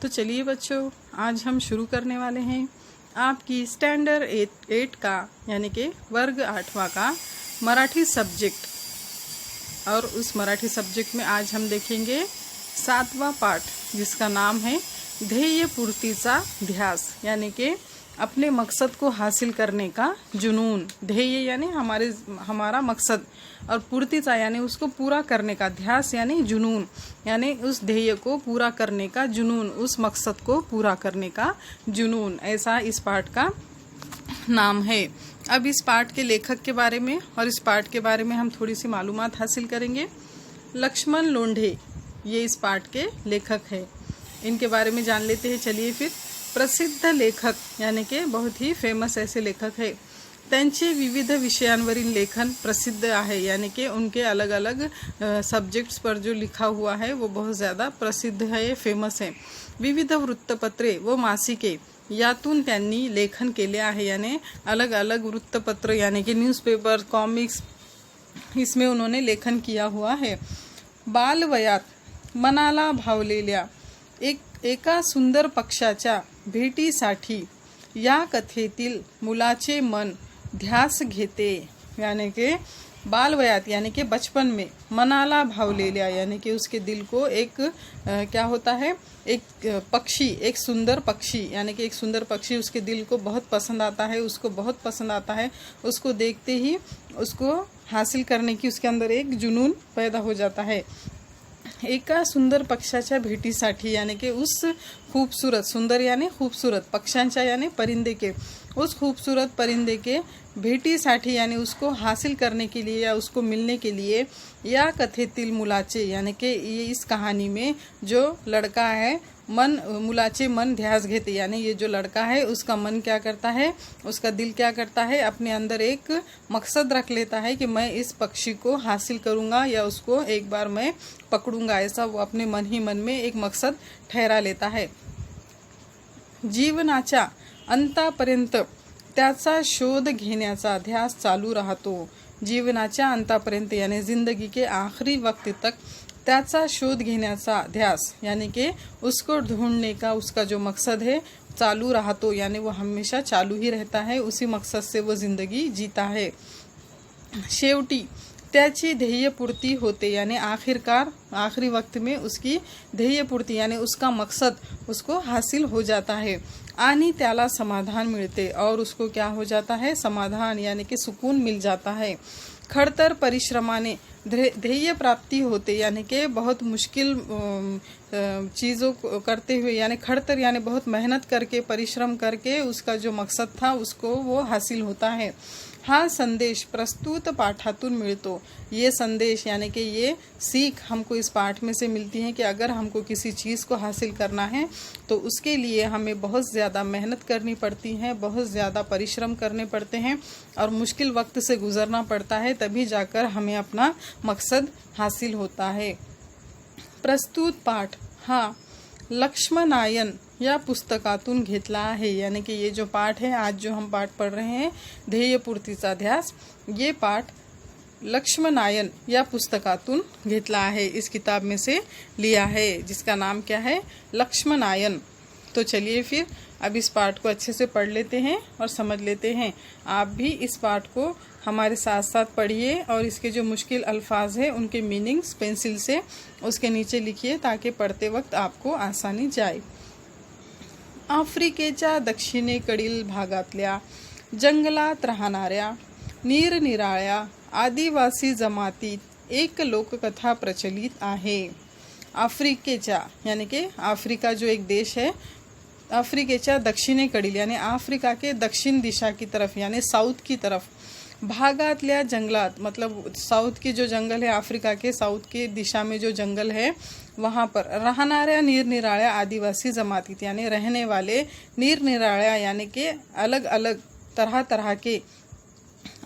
तो चलिए बच्चों, आज हम शुरू करने वाले हैं आपकी स्टैंडर्ड 8 का यानी कि वर्ग 8वां का मराठी सब्जेक्ट। और उस मराठी सब्जेक्ट में आज हम देखेंगे 7वां पाठ, जिसका नाम है ध्येय पूर्तीचा ध्यास, यानी कि अपने मकसद को हासिल करने का जुनून। ध्येय यानी हमारा मकसद, और पूर्तिचा यानी उसको पूरा करने का, ध्यास यानी जुनून, यानी उस ध्येय को पूरा करने का जुनून, उस मकसद को पूरा करने का जुनून, ऐसा इस पाठ का नाम है। अब इस पाठ के लेखक के बारे में और इस पाठ के बारे में हम थोड़ी सी मालूमात हासिल करेंगे। लक्ष्मण लोंढे ये इस पाठ के लेखक है। इनके बारे में जान लेते हैं। चलिए फिर, प्रसिद्ध लेखक यानी कि बहुत ही फेमस ऐसे लेखक है। त्यांचे विविध विषयांवरील लेखन प्रसिद्ध आहे, यानी कि उनके अलग अलग सब्जेक्ट्स पर जो लिखा हुआ है वो बहुत ज़्यादा प्रसिद्ध है, फेमस है। विविध वृत्तपत्रे व मासिके यातून त्यांनी लेखन केले आहे, यानी अलग अलग वृत्तपत्र यानी कि न्यूज़पेपर, कॉमिक्स, इसमें उन्होंने लेखन किया हुआ है। बालवयात मनाला भावलेल्या एका सुंदर पक्षाच्या भेटीसाठी या कथेतील मुलाचे मन ध्यास घेते, यानी कि बालवयात यानी कि बचपन में, मनाला भावलेल्या यानी कि उसके दिल को एक क्या होता है, एक पक्षी, एक सुंदर पक्षी, यानी कि एक सुंदर पक्षी उसके दिल को बहुत पसंद आता है, उसको बहुत पसंद आता है। उसको देखते ही उसको हासिल करने की उसके अंदर एक जुनून पैदा हो जाता है। एका सुंदर पक्षाच्या भेटीसाठी यानी कि उस खूबसूरत, सुंदर यानी खूबसूरत, पक्षांच्या यानी परिंदे के, उस खूबसूरत परिंदे के भेटीसाठी यानी उसको हासिल करने के लिए या उसको मिलने के लिए, या कथेतील मुलाचे यानी कि ये इस कहानी में जो लड़का है, मुलाचे मन ध्यास घेते, यानी ये जो लड़का है उसका मन क्या करता है, उसका दिल क्या करता है, अपने अंदर एक मकसद रख लेता है कि मैं इस पक्षी को हासिल करूँगा या उसको एक बार मैं पकड़ूंगा, ऐसा वो अपने मन ही मन में एक मकसद ठहरा लेता है। जीवनाच्या अंतापर्यंत त्याचा शोध घेण्याचा ध्यास चालू राहतो। जीवनाच्या अंतापर्यंत यानी जिंदगी के आखिरी वक्त तक त्याचा शोध घेण्याचा ध्यास यानी कि उसको ढूंढने का उसका जो मकसद है चालू राहतो, यानी वो हमेशा चालू ही रहता है, उसी मकसद से वो जिंदगी जीता है। शेवटी त्याची ध्येयपूर्ती होते, यानी आखिरकार आखिरी वक्त में उसकी ध्येयपूर्ती यानी उसका मकसद उसको हासिल हो जाता है। आणि त्याला समाधान मिलते, और उसको क्या हो जाता है, समाधान यानी कि सुकून मिल जाता है। खड़तर परिश्रमाने ध्येय प्राप्ति होते, यानी कि बहुत मुश्किल चीज़ों को करते हुए, यानी खड़तर यानी बहुत मेहनत करके, परिश्रम करके उसका जो मकसद था उसको वो हासिल होता है। हा संदेश प्रस्तुत पाठातून मिलतो, ये संदेश यानी कि ये सीख हमको इस पाठ में से मिलती है कि अगर हमको किसी चीज़ को हासिल करना है तो उसके लिए हमें बहुत ज़्यादा मेहनत करनी पड़ती है, बहुत ज़्यादा परिश्रम करने पड़ते हैं और मुश्किल वक्त से गुज़रना पड़ता है, तभी जाकर हमें अपना मकसद हासिल होता है। प्रस्तुत पाठ हा लक्ष्मणायन या पुस्तकातून घेतला आहे, यानी कि ये जो पाठ है, आज जो हम पाठ पढ़ रहे हैं ध्येयपूर्तीचा ध्यास, ये पाठ लक्ष्मणायन या पुस्तकातून घेतला है, इस किताब में से लिया है, जिसका नाम क्या है, लक्ष्मणायन। तो चलिए फिर अब इस पाठ को अच्छे से पढ़ लेते हैं और समझ लेते हैं। आप भी इस पाठ को हमारे साथ साथ पढ़िए और इसके जो मुश्किल अल्फाज हैं उनके मीनिंग्स पेंसिल से उसके नीचे लिखिए, ताकि पढ़ते वक्त आपको आसानी जाए। आफ्रिकेच्या दक्षिणेकडील भागातल्या जंगलात राहणाऱ्या निरनिराळ्या आदिवासी जमातीत एक लोककथा प्रचलित आहे। आफ्रिकेच्या यानी कि अफ्रीका जो एक देश है, अफ्रीकेच्या दक्षिणेकडील यानी अफ्रीका के दक्षिण दिशा की तरफ यानी साउथ की तरफ, भागातल्या जंगलात मतलब साउथ की जो जंगल है, अफ्रीका के साउथ की दिशा में जो जंगल है, वहाँ पर राहणाऱ्या निरनिराळ्या आदिवासी जमातीत यानी रहने वाले निरनिराळ्या यानी कि अलग अलग तरह तरह के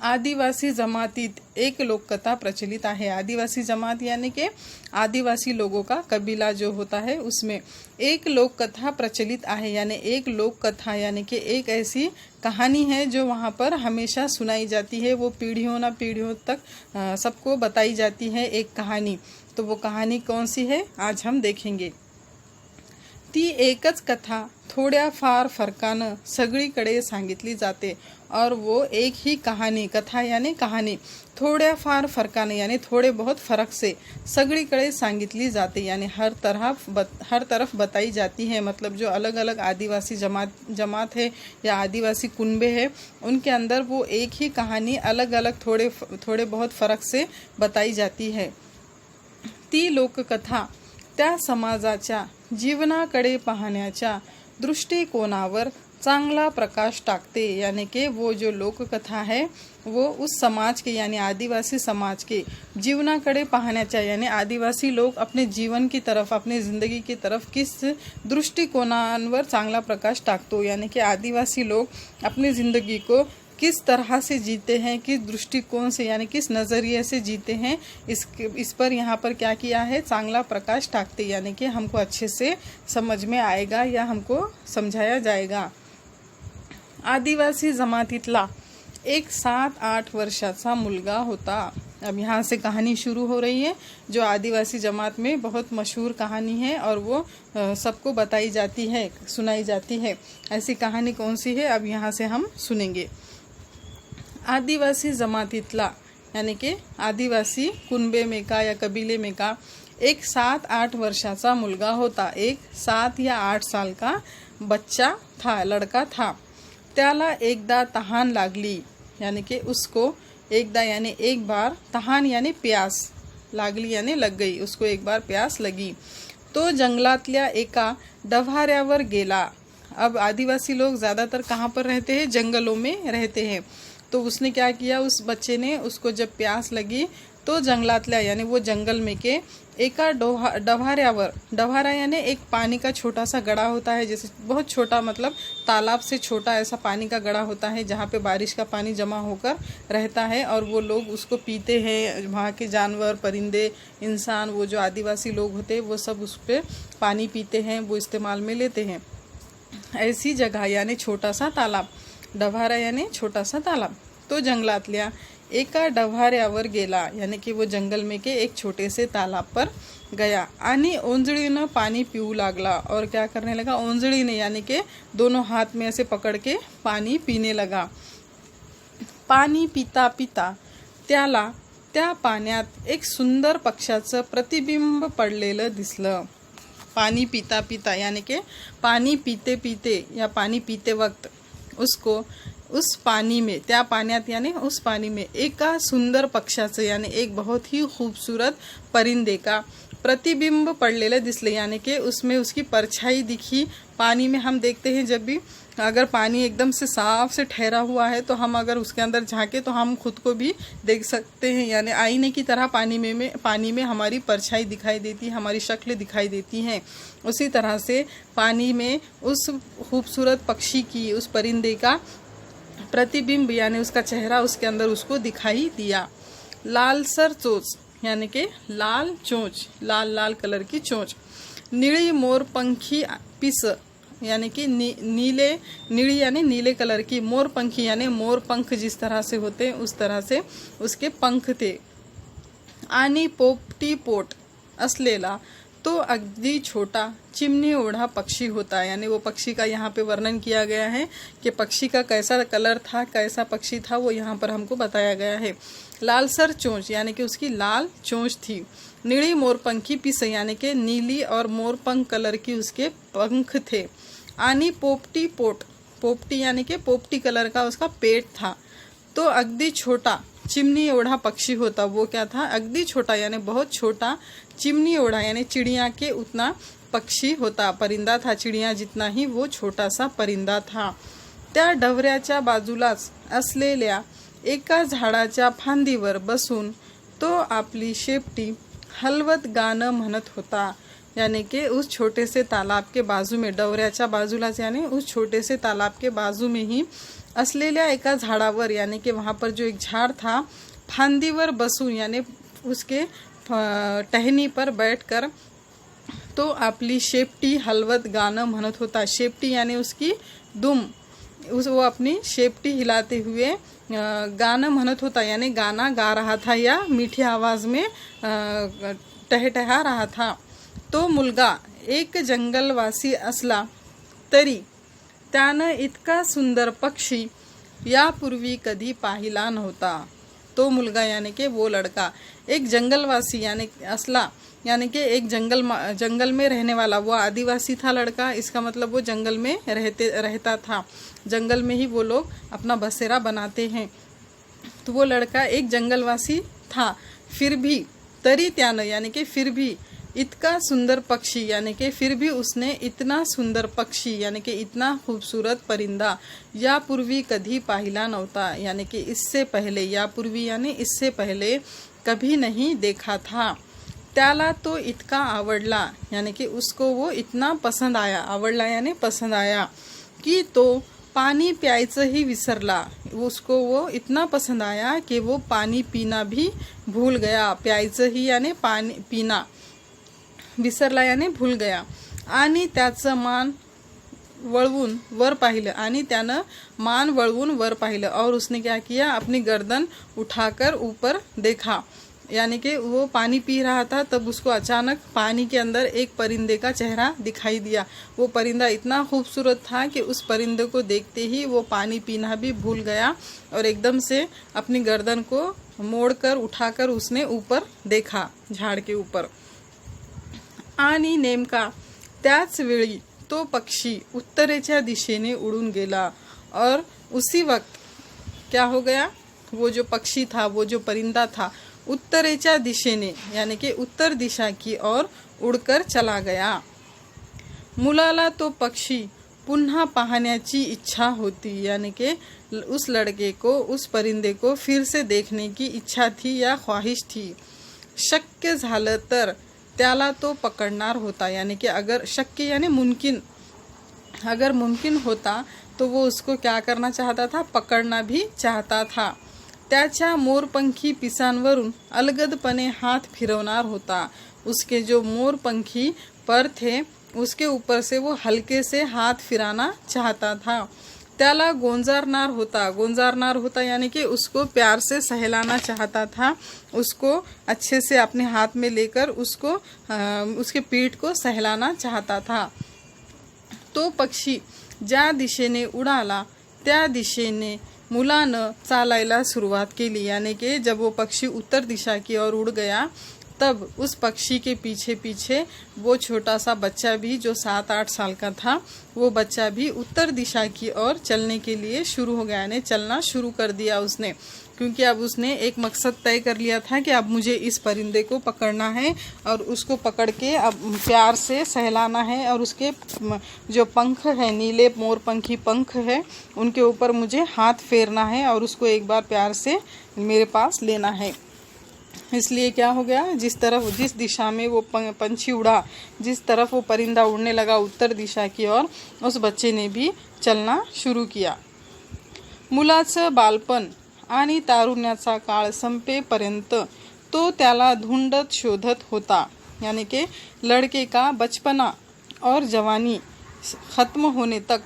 आदिवासी जमातीत एक लोककथा प्रचलित है। आदिवासी जमात यानी कि आदिवासी लोगों का कबीला जो होता है, उसमें एक लोककथा प्रचलित है, यानी एक लोककथा यानी कि एक ऐसी कहानी है जो वहाँ पर हमेशा सुनाई जाती है, वो पीढ़ियों ना पीढ़ियों तक सबको बताई जाती है एक कहानी। तो वो कहानी कौन सी है, आज हम देखेंगे। ती एकच कथा थोड्या फार फरकानं सगळीकडे सांगितली जाते। और वो एक ही कहानी, कथा यानी कहानी थोड्या फार फरकाने यानी थोड़े बहुत फ़र्क से सगळीकडे सांगितली जाते, यानी हर तरफ बताई जाती है। मतलब जो अलग अलग आदिवासी जमात है या आदिवासी कुनबे है, उनके अंदर वो एक ही कहानी अलग अलग थोड़े बहुत फ़र्क से बताई जाती है। ती लोककथा त्या समाजाच्या जीवनाकडे पाहण्याच्या दृष्टिकोनावर चांगला प्रकाश टाकते। यानी कि वो जो लोककथा है वो उस समाज के यानी आदिवासी समाज के जीवनाकडे पाहण्याच्या यानी आदिवासी लोग अपने जीवन की तरफ, अपने ज़िंदगी की तरफ किस दृष्टिकोनावर चांगला प्रकाश टाकतो, यानी कि आदिवासी लोग अपनी ज़िंदगी को किस तरह से जीते हैं, किस दृष्टिकोण से यानी किस नज़रिए से जीते हैं, इस पर यहाँ पर क्या किया है, चांगला प्रकाश टाकते, यानी कि हमको अच्छे से समझ में आएगा या हमको समझाया जाएगा। आदिवासी जमातीतला एक 7-8 वर्षाचा मुलगा होता। अब यहाँ से कहानी शुरू हो रही है, जो आदिवासी जमात में बहुत मशहूर कहानी है और वो सबको बताई जाती है, सुनाई जाती है। ऐसी कहानी कौन सी है, अब यहाँ से हम सुनेंगे। आदिवासी जमातीतला यानी कि आदिवासी कुनबे में का या कबीले में का एक 7-8 वर्षाचा मुलगा होता। एक 7 या 8 साल का बच्चा था, लड़का था। त्याला एकदा तहान लागली, यानी कि उसको एकदा यानी एक बार, तहान यानी प्यास, लागली यानी लग गई, उसको एक बार प्यास लगी। तो जंगलातल्या एका डव्हाऱ्यावर गेला। अब आदिवासी लोग ज़्यादातर कहाँ पर रहते हैं, जंगलों में रहते हैं। तो उसने क्या किया, उस बच्चे ने, उसको जब प्यास लगी तो जंगलातल्या यानी वो जंगल में के एका डव्हाऱ्यावर, डव्हारा यानी एक पानी का छोटा सा गड़ा होता है, जैसे बहुत छोटा, मतलब तालाब से छोटा ऐसा पानी का गड़ा होता है जहाँ पे बारिश का पानी जमा होकर रहता है और वो लोग उसको पीते हैं। वहाँ के जानवर, परिंदे, इंसान, वो जो आदिवासी लोग होते हैं वो सब उस पर पानी पीते हैं, वो इस्तेमाल में लेते हैं। ऐसी जगह यानी छोटा सा तालाब, डव्हारा यानी छोटा सा तालाब। तो जंगलातल्या एका डव्हाऱ्यावर गेला, यानी कि वो जंगल में के एक छोटे से तालाब पर गया आणि ओंजळीनं पानी पीऊ लागला। और क्या करने लगा, ओंजळी ने यानी कि दोनों हाथ में ऐसे पकड़ के पानी पीने लगा। पानी पिता पिता त्याला त्या पाण्यात एक सुंदर पक्षाचं प्रतिबिंब पडलेलं दिसलं। पानी पीता पिता यानी कि पानी पीते पीते या पानी पीते वक्त उसको उस पानी में, त्या पाण्यात यानी उस पानी में एका सुंदर पक्षाचं यानी एक बहुत ही खूबसूरत परिंदे का प्रतिबिंब पड़लेलं दिसले, यानी कि उसमें उसकी परछाई दिखी। पानी में हम देखते हैं जब भी अगर पानी एकदम से साफ से ठहरा हुआ है तो हम अगर उसके अंदर झांके तो हम खुद को भी देख सकते हैं, यानी आईने की तरह पानी में हमारी परछाई दिखाई देती है, हमारी शक्ल दिखाई देती हैं। उसी तरह से पानी में उस खूबसूरत पक्षी की, उस परिंदे का प्रतिबिंब यानी उसका चेहरा उसके अंदर उसको दिखाई दिया। लालसर चोच यानी कि लाल चोंच, लाल लाल कलर की चोंच। नीली मोरपंखी पिस यानी कि नीली यानी नीले कलर की, मोरपंखी यानी मोर पंख जिस तरह से होते हैं उस तरह से उसके पंख थे। आणि पोपटी पोट असलेला तो अगदी छोटा चिमनी ओढ़ा पक्षी होता है, यानी वो पक्षी का यहाँ पे वर्णन किया गया है कि पक्षी का कैसा कलर था, कैसा पक्षी था, वो यहाँ पर हमको बताया गया है। लालसर चोंच यानी कि उसकी लाल चोंच थी। नीली मोरपंखी पिस यानी कि नीली और मोरपंख कलर की उसके पंख थे। आनी पोपटी पोट, पोपटी यानी कि पोपटी कलर का उसका पेट था। तो अगदी छोटा चिमनी ओढ़ा पक्षी होता, वो क्या था, अगदी छोटा यानी बहुत छोटा, चिमनी ओढ़ा यानी चिड़िया के उतना पक्षी होता, परिंदा था, चिड़िया जितना ही वो छोटा सा परिंदा था। त्या डवऱ्याच्या बाजूलाच असलेल्या एका झाडाच्या फांदीवर बसून तो आपली शेपटी हलवत गाणं म्हणत होता, यानी कि उस छोटे से तालाब के बाजू में, डवऱ्याच्या बाजूलाच यानी उस छोटे से तालाब के बाजू में ही असलेल्या एका झाडावर, यानी कि वहाँ पर जो एक झाड़ था, फांदीवर बसून यानी उसके टहनी पर बैठकर तो आपली शेपटी हलवत गाणं म्हणत होता। शेपटी यानी उसकी दुम, वो अपनी शेपटी हिलाते हुए गाना म्हणत होता, यानी गाना गा रहा था या मीठी आवाज़ में टहटहा रहा था। तो मुलगा एक जंगलवासी असला तरी त्यानं इतका सुंदर पक्षी यापूर्वी कधी पाहिला नव्हता। तो मुलगा यानी कि वो लड़का एक जंगलवासी यानी असला यानी कि एक जंगल में रहने वाला, वो आदिवासी था लड़का, इसका मतलब वो जंगल में रहता था। जंगल में ही वो लोग अपना बसेरा बनाते हैं। तो वो लड़का एक जंगलवासी था, फिर भी तरी त्यानं यानी कि फिर भी इतना सुंदर पक्षी यानी कि फिर भी उसने इतना सुंदर पक्षी यानी कि इतना खूबसूरत परिंदा यापूर्वी कधी पाहिला नव्हता, यानी कि इससे पहले, यापूर्वी यानी इससे पहले कभी नहीं देखा था। त्याला तो इतका आवडला यानी कि उसको वो इतना पसंद आया, आवडला यानी पसंद आया, कि तो पानी प्यायचंही विसरला। उसको वो इतना पसंद आया कि वो पानी पीना भी भूल गया। प्यायचंही यानी पानी पीना, विसरला यानी भूल गया। आणि त्याचं मान वळवून वर पाहिलं, आणि त्यानं मान वळवून वर पाहिलं, और उसने क्या किया, अपनी गर्दन उठाकर ऊपर देखा। यानी कि वो पानी पी रहा था, तब उसको अचानक पानी के अंदर एक परिंदे का चेहरा दिखाई दिया। वो परिंदा इतना खूबसूरत था कि उस परिंदे को देखते ही वो पानी पीना भी भूल गया, और एकदम से अपनी गर्दन को मोड़कर उठाकर उसने ऊपर देखा, झाड़ के ऊपर। आणि नेमका त्याच वेळी तो पक्षी उत्तरेच्या दिशेने उड़ून गेला, और उसी वक्त क्या हो गया, वो जो पक्षी था, वो जो परिंदा था, उत्तरेच्या दिशेने यानी कि उत्तर दिशा की ओर उड़कर चला गया। मुलाला तो पक्षी पुन्हा पाहण्याची इच्छा होती, यानी कि उस लड़के को, उस परिंदे को फिर से देखने की इच्छा थी या ख्वाहिश थी। शक्य झालं तर त्याला तो पकड़णार होता, यानी कि अगर शक्य यानी मुमकिन, अगर मुमकिन होता तो वो उसको क्या करना चाहता था, पकड़ना भी चाहता था। त्याच्या मोरपंखी पिसांवरून अलगदपणे हाथ फिरवणार होता। उसके जो मोरपंखी पर थे उसके ऊपर से वो हल्के से हाथ फिराना चाहता था। त्याला गोंजारनार होता, गोंजारनार होता यानी कि उसको प्यार से सहलाना चाहता था, उसको अच्छे से अपने हाथ में लेकर उसको उसके पीठ को सहलाना चाहता था। तो पक्षी ज्या दिशेने उडाला त्या दिशेने मुलानं चालायला सुरुवात केली, यानी कि जब वो पक्षी उत्तर दिशा की ओर उड़ गया, तब उस पक्षी के पीछे पीछे वो छोटा सा बच्चा भी, जो 7-8 साल का था, वो बच्चा भी उत्तर दिशा की ओर चलने के लिए शुरू हो गया, यानी चलना शुरू कर दिया उसने, क्योंकि अब उसने एक मकसद तय कर लिया था कि अब मुझे इस परिंदे को पकड़ना है, और उसको पकड़ के अब प्यार से सहलाना है, और उसके जो पंख है, नीले मोरपंखी पंख है, उनके ऊपर मुझे हाथ फेरना है, और उसको एक बार प्यार से मेरे पास लेना है। इसलिए क्या हो गया, जिस दिशा में वो पंछी उड़ा, जिस तरफ वो परिंदा उड़ने लगा उत्तर दिशा की ओर, उस बच्चे ने भी चलना शुरू किया। मुलाचं बालपण आणि तारुण्याचा काळ संपेपर्यंत तो त्याला ढूंढत शोधत होता, यानी कि लड़के का बचपना और जवानी खत्म होने तक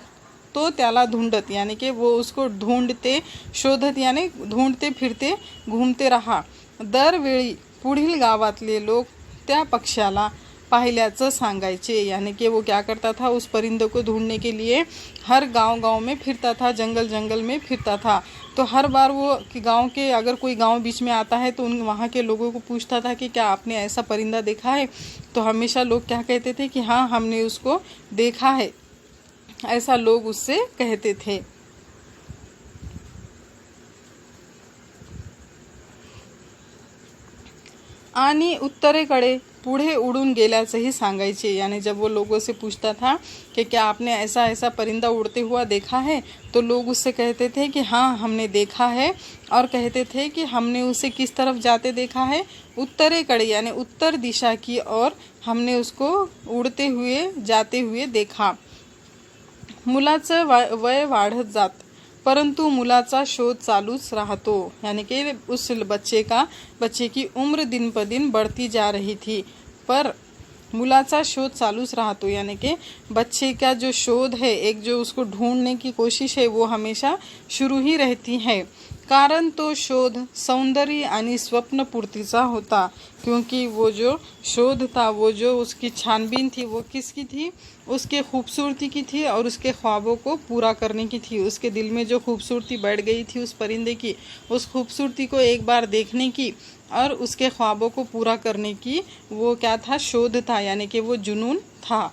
तो त्याला ढूंढत, यानी कि वो उसको ढूंढते शोधत यानी ढूंढते फिरते घूमते रहा। दरवेळी पुढील गावातले लोग त्या पक्षाला पाहिल्याचं सांगायचे, यानी कि वो क्या करता था, उस परिंदे को ढूंढने के लिए हर गांव में फिरता था, जंगल में फिरता था। तो हर बार वो कि गांव के, अगर कोई गांव बीच में आता है तो उन वहाँ के लोगों को पूछता था कि क्या आपने ऐसा परिंदा देखा है। तो हमेशा लोग क्या कहते थे कि हाँ, हमने उसको देखा है, ऐसा लोग उससे कहते थे। आणि उत्तरेकडे पुढे उड़ून गेल्याचंही सांगायचे, यानी जब वो लोगों से पूछता था कि क्या आपने ऐसा परिंदा उड़ते हुआ देखा है, तो लोग उससे कहते थे कि हाँ, हमने देखा है, और कहते थे कि हमने उसे किस तरफ जाते देखा है, उत्तरेकडे यानी उत्तर दिशा की ओर हमने उसको उड़ते हुए जाते हुए देखा। मुलाचं वय वाढत जात, परंतु मुलाचा शोध चालूच राहतो, यानी कि उस बच्चे की उम्र दिन पर दिन बढ़ती जा रही थी, पर मुलाचा शोध चालूच राहतो, यानी कि बच्चे का जो शोध है, एक जो उसको ढूंढने की कोशिश है, वो हमेशा शुरू ही रहती है। कारण तो शोध सौंदर्य आणि स्वप्नपूर्तीचा होता, क्योंकि वो जो शोध था, वो जो उसकी छानबीन थी, वो किसकी थी? उसके खूबसूरती की थी और उसके ख्वाबों को पूरा करने की थी। उसके दिल में जो खूबसूरती बैठ गई थी उस परिंदे की, उस खूबसूरती को एक बार देखने की और उसके ख्वाबों को पूरा करने की, वो क्या था? शोध था, यानी कि वो जुनून था।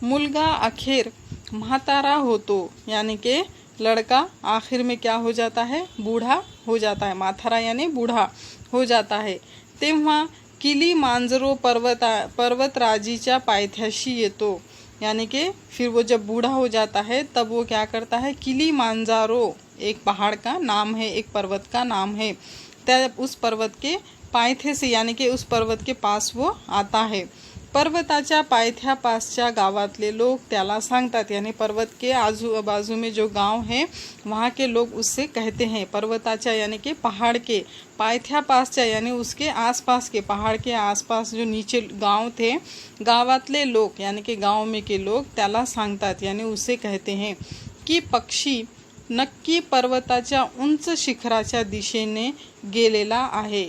मुलगा अखेर म्हातारा होतो, यानी कि लड़का आखिर में क्या हो जाता है? बूढ़ा हो जाता है। माथारा यानी बूढ़ा हो जाता है। तेव्हा किलीमांजरो पर्वतराजीच्या पायथ्याशी येतो, यानी कि फिर वो जब बूढ़ा हो जाता है तब वो क्या करता है? किलीमांजारो एक पहाड़ का नाम है, एक पर्वत का नाम है। तब उस पर्वत के पायथ्य से, यानी कि उस पर्वत के पास वो आता है। पर्वताच्या पायथ्यापासच्या गावातले लोग त्याला सांगतात, यानी पर्वत के आजूबाजू में जो गांव है वहाँ के लोग उससे कहते हैं। पर्वताच्या यानी कि पहाड़ के, पायथ्यापासच्या यानी उसके आसपास के, पहाड़ के आसपास जो नीचे गांव थे, गावातले लोग यानी कि गांव में के लोग त्याला सांगतात, यानी उससे कहते हैं की पक्षी नक्की पर्वताच्या उंच शिखराच्या दिशेने गेलेला आहे।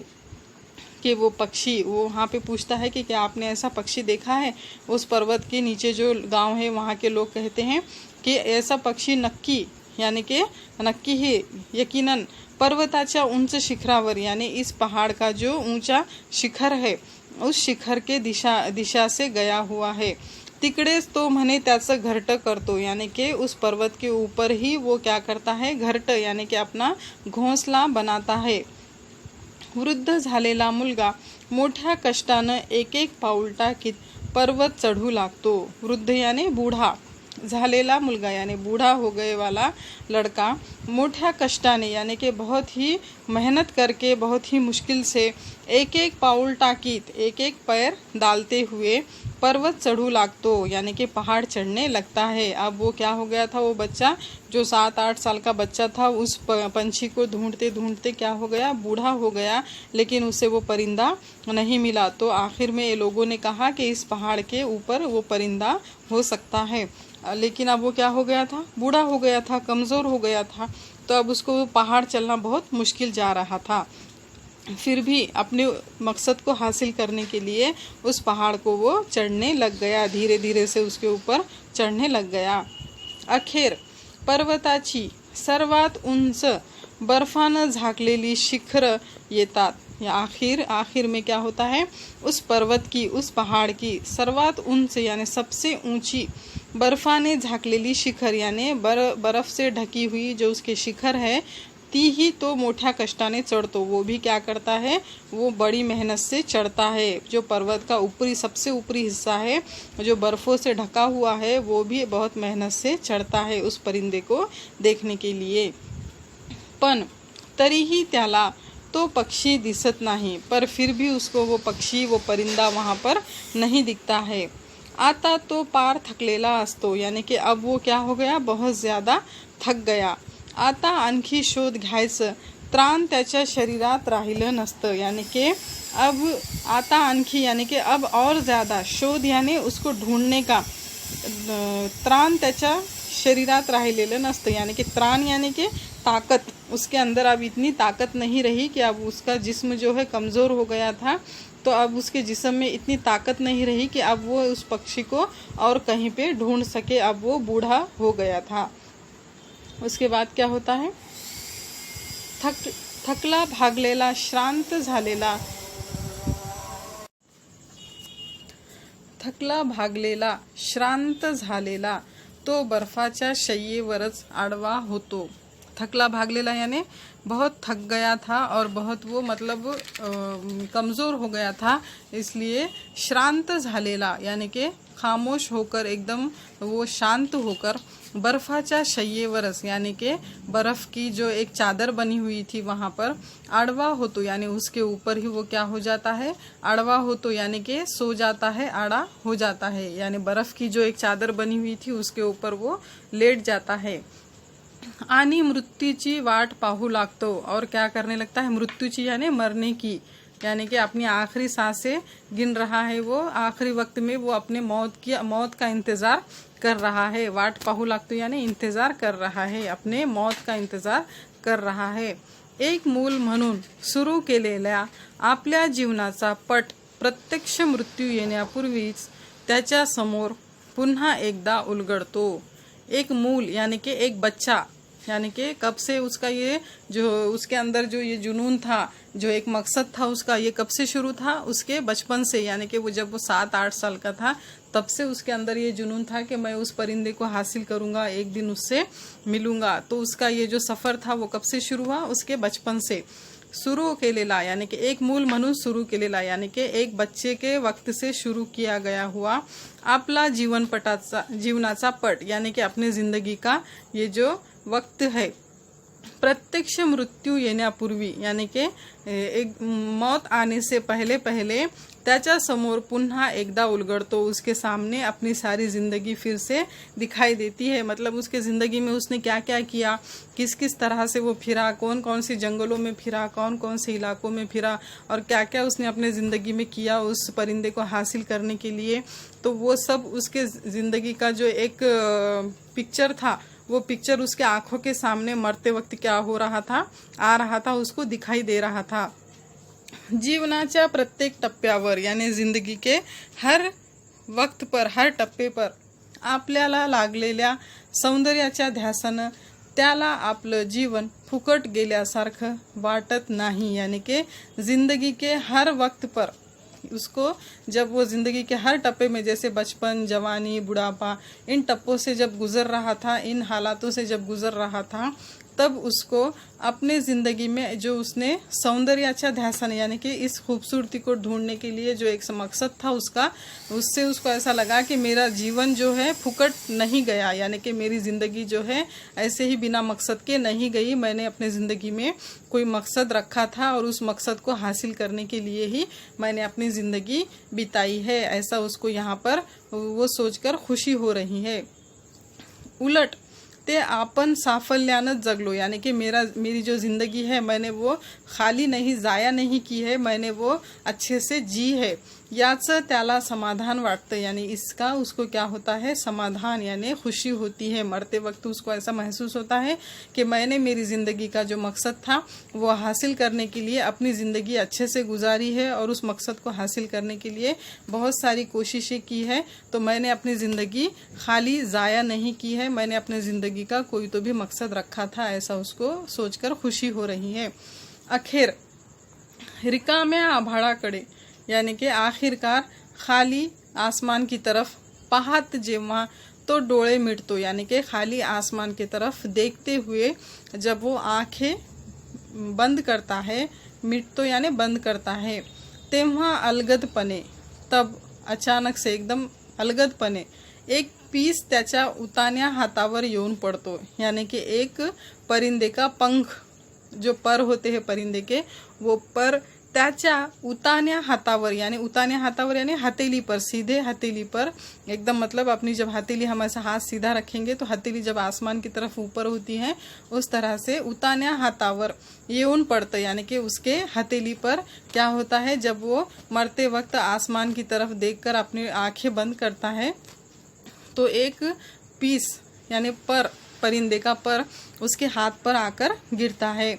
कि वो पक्षी, वो वहाँ पे पूछता है कि क्या आपने ऐसा पक्षी देखा है? उस पर्वत के नीचे जो गांव है वहाँ के लोग कहते हैं कि ऐसा पक्षी नक्की, यानी कि नक्की ही, यकीनन पर्वताच्या उंच शिखरावर, यानी इस पहाड़ का जो ऊंचा शिखर है उस शिखर के दिशा से गया हुआ है। तिकडेच तो म्हणे त्याचं घरटं करतो, यानी कि उस पर्वत के ऊपर ही वो क्या करता है? घरटं यानी कि अपना घोंसला बनाता है। वृद्ध झालेला मुलगा मोठ्या कष्टानं एक एक पाऊल टाकीत पर्वत चढू लागतो। वृद्ध यानी बूढ़ा, झालेला मुलगा यानी बूढ़ा हो गए वाला लड़का मोठ्या कष्टाने यानी कि बहुत ही मेहनत करके, बहुत ही मुश्किल से एक एक पाऊल टाकीत, एक एक पैर डालते हुए पर्वत चढ़ू लागतो, यानी कि पहाड़ चढ़ने लगता है। अब वो क्या हो गया था? वो बच्चा जो 7-8 साल का बच्चा था, उस पंछी को ढूंढते ढूंढते क्या हो गया? बूढ़ा हो गया, लेकिन उसे वो परिंदा नहीं मिला। तो आखिर में ये लोगों ने कहा कि इस पहाड़ के ऊपर वो परिंदा हो सकता है, लेकिन अब वो क्या हो गया था? बूढ़ा हो गया था, कमज़ोर हो गया था, तो अब उसको वो पहाड़ चलना बहुत मुश्किल जा रहा था। फिर भी अपने मकसद को हासिल करने के लिए उस पहाड़ को वो चढ़ने लग गया, धीरे धीरे से उसके ऊपर चढ़ने लग गया। अखेर पर्वताची सर्वात उंच बर्फानं झाकलेली शिखर येतात। या आखिर में क्या होता है? उस पर्वत की, उस पहाड़ की सर्वात उंच यानी सबसे ऊंची, बर्फाने झाकलेली शिखर यानी बर्फ से ढकी हुई जो उसके शिखर है, ती ही तो मोठ्या कष्टाने चढ़तो। वो भी क्या करता है? वो बड़ी मेहनत से चढ़ता है। जो पर्वत का ऊपरी, सबसे ऊपरी हिस्सा है जो बर्फ़ों से ढका हुआ है, वो भी बहुत मेहनत से चढ़ता है उस परिंदे को देखने के लिए। पण तरीही त्याला तो पक्षी दिसत नहीं, पर फिर भी उसको वो पक्षी, वो परिंदा वहाँ पर नहीं दिखता है। आता तो पार थकलेला असतो, यानी कि अब वो क्या हो गया? बहुत ज़्यादा थक गया। आता आणखी शोध घ्यायचं त्राण त्याच्या शरीरात राहिलं नसतं, यानी कि अब आता आणखी यानी कि अब और ज़्यादा, शोध यानी उसको ढूंढने का, त्राण त्याच्या शरीरात राहिलेलं नसतं, यानी कि त्राण यानी कि ताकत, उसके अंदर अब इतनी ताकत नहीं रही कि अब उसका जिस्म जो है कमज़ोर हो गया था, तो अब उसके जिस्म में इतनी ताकत नहीं रही कि अब वो उस पक्षी को और कहीं पे ढूंढ सके। अब वो बूढ़ा हो गया था। उसके बाद क्या होता है? थकला भागलेला श्रांत झालेला, थकला भागलेला श्रांत झालेला तो बर्फाच्या शय्येवरच आडवा होतो। थकला भागलेला यानी बहुत थक गया था और बहुत वो मतलब कमज़ोर हो गया था, इसलिए श्रांत झालेला यानी कि खामोश होकर, एकदम वो शांत होकर, बर्फाच्या शय्येवरच यानी कि बर्फ़ की जो एक चादर बनी हुई थी वहाँ पर आड़वा होतो, यानी उसके ऊपर ही वो क्या हो जाता है? आड़वा होतो, यानी कि सो जाता है, आड़ा हो जाता है, यानी बर्फ़ की जो एक चादर बनी हुई थी उसके ऊपर वो लेट जाता है। आणि मृत्यूची वाट पाहू लागतो, और क्या करने लगता है? मृत्यूची यानी मरने की, यानी कि अपनी आखिरी सांसें गिन रहा है। वो आखिरी वक्त में वो अपने मौत का इंतज़ार कर रहा है। वाट पाहू लागतो यानी इंतज़ार कर रहा है, अपने मौत का इंतज़ार कर रहा है। एक मूल म्हणून सुरू केलेल्या आपल्या जीवनाचा पट प्रत्यक्ष मृत्यू येण्यापूर्वीच त्याच्या समोर पुन्हा एकदा उलगडतो। एक मूल यानी कि एक बच्चा, यानी कि कब से उसका ये जो उसके अंदर जो ये जुनून था, जो एक मकसद था उसका, ये कब से शुरू था? उसके बचपन से, यानी कि वो जब वो 7-8 साल का था तब से उसके अंदर ये जुनून था कि मैं उस परिंदे को हासिल करूँगा, एक दिन उससे मिलूँगा। तो उसका ये जो सफ़र था वो कब से शुरू हुआ? उसके बचपन से सुरू केलेला, यानी कि एक मूल म्हणून सुरू केलेला, यानी कि एक बच्चे के वक्त से शुरू किया गया हुआ आपला जीवनाचा पट, यानी कि अपने ज़िंदगी का ये जो वक्त है, प्रत्यक्ष मृत्यू येण्यापूर्वी, यानी कि एक मौत आने से पहले पहले त्याच्या समोर पुन्हा एकदा उलगडतो। उसके सामने अपनी सारी ज़िंदगी फिर से दिखाई देती है। मतलब उसके ज़िंदगी में उसने क्या क्या किया, किस किस तरह से वो फिरा, कौन कौन सी जंगलों में फिरा, कौन कौन से इलाकों में फिरा, और क्या क्या उसने अपने ज़िंदगी में किया उस परिंदे को हासिल करने के लिए। तो वो सब उसके ज़िंदगी का जो एक पिक्चर था, वो पिक्चर उसके आँखों के सामने मरते वक्त क्या हो रहा था, आ रहा था, उसको दिखाई दे रहा था। जीवनाच्या प्रत्येक टप्प्यावर, यानी जिंदगी के हर वक्त पर, हर टप्पे पर आपल्याला लागलेल्या सौंदर्याच्या ध्यासानं त्याला आपलं जीवन फुकट गेल्यासारखं वाटत नाही। यानी कि जिंदगी के हर वक्त पर उसको, जब वो ज़िंदगी के हर टप्पे में, जैसे बचपन, जवानी, बुढ़ापा, इन टप्पों से जब गुज़र रहा था, इन हालातों से जब गुज़र रहा था, तब उसको अपने ज़िंदगी में जो उसने सौंदर्याच्या ध्यासाने, यानी कि इस खूबसूरती को ढूंढने के लिए जो एक मकसद था उसका, उससे उसको ऐसा लगा कि मेरा जीवन जो है फुकट नहीं गया, यानी कि मेरी ज़िंदगी जो है ऐसे ही बिना मकसद के नहीं गई। मैंने अपने ज़िंदगी में कोई मकसद रखा था और उस मकसद को हासिल करने के लिए ही मैंने अपनी ज़िंदगी बिताई है। ऐसा उसको यहाँ पर वो सोचकर खुशी हो रही है। उलट ते आपण साफल्यानंच जगलो, यानी कि मेरी जो ज़िंदगी है मैंने वो खाली नहीं, ज़ाया नहीं की है, मैंने वो अच्छे से जी है, याचं त्याला समाधान वाटतं। यानी इसका उसको क्या होता है? समाधान, यानी खुशी होती है। मरते वक्त उसको ऐसा महसूस होता है कि मैंने मेरी ज़िंदगी का जो मकसद था वो हासिल करने के लिए अपनी ज़िंदगी अच्छे से गुजारी है, और उस मकसद को हासिल करने के लिए बहुत सारी कोशिशें की है। तो मैंने अपनी ज़िंदगी खाली ज़ाया नहीं की है, मैंने अपनी ज़िंदगी का कोई तो भी मकसद रखा था, ऐसा उसको सोचकर खुशी हो रही है। अखेर रिकाम्या आभाळाकडे, यानी कि आखिरकार खाली आसमान की तरफ पाहत जेव्हा तो डोळे मिटतो, यानी कि खाली आसमान की तरफ देखते हुए जब वो आंखें बंद करता है, मिटतो यानी बंद करता है, तेव्हा अलगदपणे, तब अचानक से एकदम अलगदपणे एक पीस त्याच्या उतान्या हातावर येऊन पड़तो। यानी कि एक परिंदे का पंख, जो पर होते हैं परिंदे के, वो पर त्याच्या उतान्या हाथावर, यानी उतान्या हाथावर यानी हथेली पर, सीधे हथेली पर एकदम, मतलब अपनी जब हथेली हम ऐसा हाथ सीधा रखेंगे तो हथेली जब आसमान की तरफ ऊपर होती है, उस तरह से उतान्या हाथावर येऊन पड़ता, यानी कि उसके हथेली पर क्या होता है, जब वो मरते वक्त आसमान की तरफ देखकर अपनी आंखें बंद करता है तो एक पीस यानी पर, परिंदे का पर उसके हाथ पर आकर गिरता है।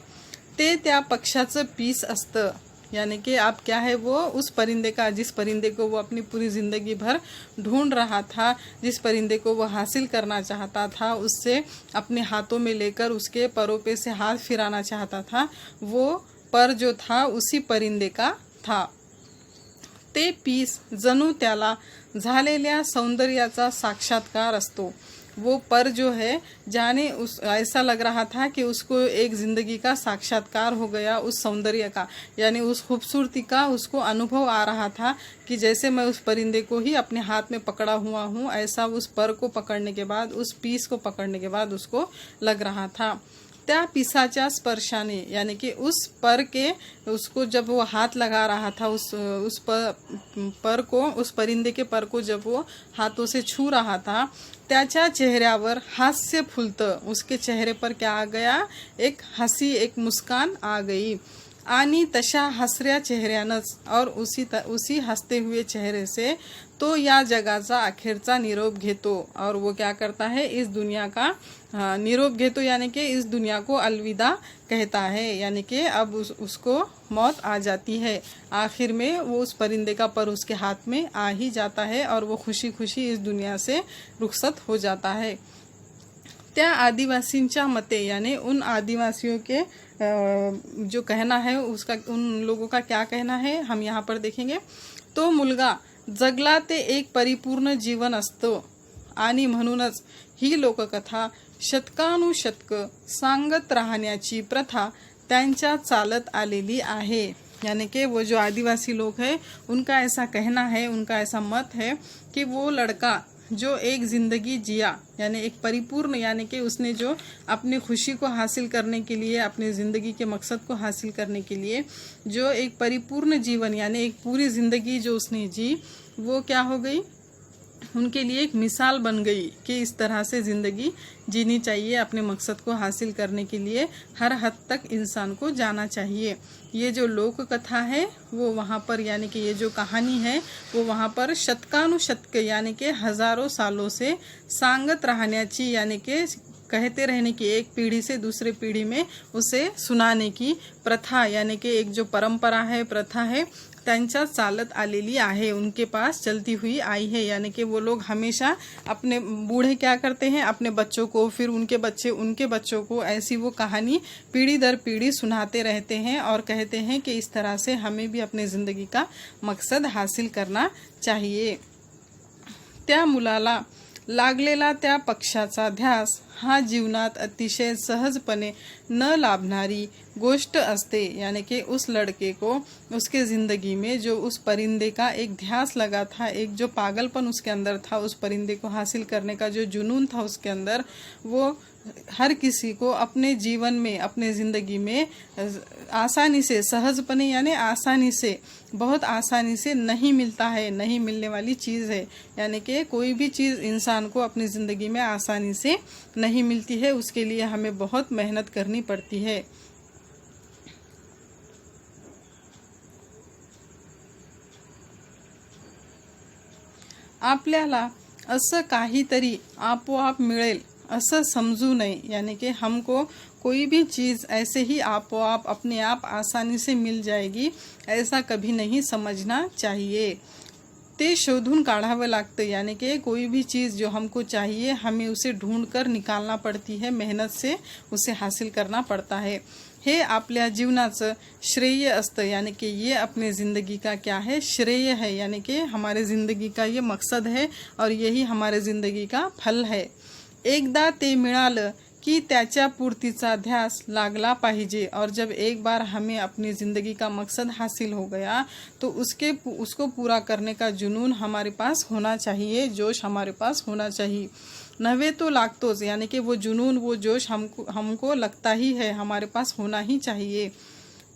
ते त्या पक्षाचं पीस असतं, यानी कि अब क्या है, वो उस परिंदे का, जिस परिंदे को वो अपनी पूरी ज़िंदगी भर ढूंढ रहा था, जिस परिंदे को वो हासिल करना चाहता था, उससे अपने हाथों में लेकर उसके परों पे से हाथ फिराना चाहता था, वो पर जो था उसी परिंदे का था। ते पीस जणू त्याला झालेल्या सौंदर्याचा साक्षात्कार असतो। वो पर जो है, जाने उस ऐसा लग रहा था कि उसको एक ज़िंदगी का साक्षात्कार हो गया, उस सौंदर्य का, यानी उस खूबसूरती का उसको अनुभव आ रहा था कि जैसे मैं उस परिंदे को ही अपने हाथ में पकड़ा हुआ हूँ, ऐसा उस पर को पकड़ने के बाद, उस पीस को पकड़ने के बाद उसको लग रहा था। त्या पिसाच्या स्पर्शाने, यानी कि उस पर के, उसको जब वो हाथ लगा रहा था, उस पर को, उस परिंदे के पर को जब वो हाथों से छू रहा था, त्याच्या चेहऱ्यावर हास्य फुलतं, उसके चेहरे पर क्या आ गया, एक हंसी, एक मुस्कान आ गई। आणि तशा हसऱ्या चेहऱ्यानंच और उसी हंसते हुए चेहरे से तो या जगाचा अखेरचा निरोप घेतो। और वो क्या करता है, इस दुनिया का निरोप घेतो यानी कि इस दुनिया को अलविदा कहता है, यानी कि अब उसको मौत आ जाती है। आखिर में वो उस परिंदे का पर उसके हाथ में आ ही जाता है और वो खुशी खुशी इस दुनिया से रुखसत हो जाता है। त्या आदिवासींच्या मते यानी उन आदिवासियों के जो कहना है उसका, उन लोगों का क्या कहना है हम यहाँ पर देखेंगे। तो मुलगा जगला ते एक परिपूर्ण जीवन असतो आणि म्हणूनच ही लोककथा शतकानुशतक सांगत राहण्याची प्रथा त्यांच्या चालत आलेली आहे। यानी कि वो जो आदिवासी लोग हैं उनका ऐसा कहना है, उनका ऐसा मत है कि वो लड़का जो एक ज़िंदगी जिया यानी एक परिपूर्ण, यानी कि उसने जो अपनी खुशी को हासिल करने के लिए, अपनी ज़िंदगी के मकसद को हासिल करने के लिए जो एक परिपूर्ण जीवन यानी एक पूरी ज़िंदगी जो उसने जी, वो क्या हो गई, उनके लिए एक मिसाल बन गई कि इस तरह से ज़िंदगी जीनी चाहिए। अपने मकसद को हासिल करने के लिए हर हद तक इंसान को जाना चाहिए। ये जो लोक कथा है वो वहाँ पर, यानी कि ये जो कहानी है वो वहाँ पर शतकानुशतक यानी कि हज़ारों सालों से सांगत राहण्याची यानी कि कहते रहने की, एक पीढ़ी से दूसरे पीढ़ी में उसे सुनाने की प्रथा यानी कि एक जो परंपरा है, प्रथा है, त्यांच्या चालत आलेली आहे, उनके पास चलती हुई आई है। यानी कि वो लोग हमेशा अपने बूढ़े क्या करते हैं, अपने बच्चों को, फिर उनके बच्चे उनके बच्चों को, ऐसी वो कहानी पीढ़ी दर पीढ़ी सुनाते रहते हैं और कहते हैं कि इस तरह से हमें भी अपनी ज़िंदगी का मकसद हासिल करना चाहिए। त्या मुलाला लागलेला त्या पक्षाचा ध्यास हा जीवनात अतिशय सहजपणे न लाभणारी गोष्ट असते। यानी कि उस लड़के को उसके ज़िंदगी में जो उस परिंदे का एक ध्यास लगा था, एक जो पागलपन उसके अंदर था, उस परिंदे को हासिल करने का जो जुनून था उसके अंदर, वो हर किसी को अपने जीवन में, अपने ज़िंदगी में आसानी से, सहजपने यानी आसानी से, बहुत आसानी से नहीं मिलता है, नहीं मिलने वाली चीज़ है। यानी कि कोई भी चीज़ इंसान को अपनी ज़िंदगी में आसानी से नहीं मिलती है, उसके लिए हमें बहुत मेहनत करनी पड़ती है। आपल्याला असं काहीतरी आपोआप मिळेल असं समझू नये, यानी कि हमको कोई भी चीज़ ऐसे ही आपोआप अपने आप आसानी से मिल जाएगी ऐसा कभी नहीं समझना चाहिए। ते शोधून काढावं लागतं, यानी कि कोई भी चीज़ जो हमको चाहिए हमें उसे ढूंढ कर निकालना पड़ती है, मेहनत से उसे हासिल करना पड़ता है। हे आपल्या जीवनाचं श्रेय असतं, यानी कि ये अपने ज़िंदगी का क्या है, श्रेय है, यानी कि हमारे ज़िंदगी का ये मकसद है और यही हमारे ज़िंदगी का फल है। एकदा ते मिळालं कि त्याच्या पूर्तीचा ध्यास लागला पाहिजे, और जब एक बार हमें अपनी ज़िंदगी का मकसद हासिल हो गया तो उसको पूरा करने का जुनून हमारे पास होना चाहिए, जोश हमारे पास होना चाहिए। नवे तो लागतोच, यानी कि वो जुनून, वो जोश हमको लगता ही है, हमारे पास होना ही चाहिए।